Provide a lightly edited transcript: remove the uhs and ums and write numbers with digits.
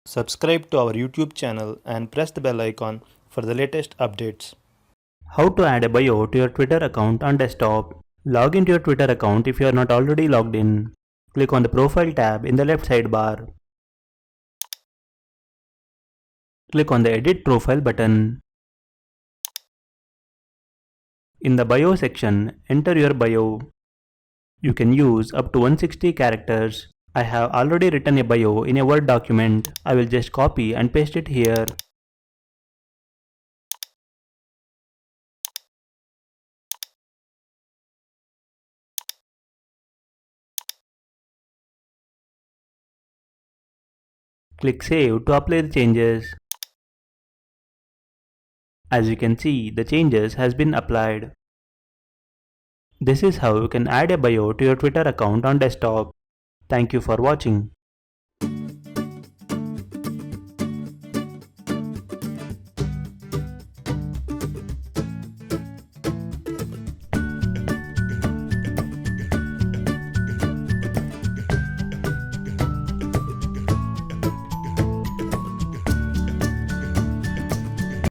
Subscribe to our YouTube channel and press the bell icon for the latest updates. How to add a bio to your Twitter account on desktop. Log into your Twitter account if you are not already logged in. Click on the Profile tab in the left sidebar. Click on the Edit Profile button. In the Bio section, enter your bio. You can use up to 160 characters. I have already written a bio in a Word document. I will just copy and paste it here. Click Save to apply the changes. As you can see, the changes has been applied. This is how you can add a bio to your Twitter account on desktop. Thank you for watching.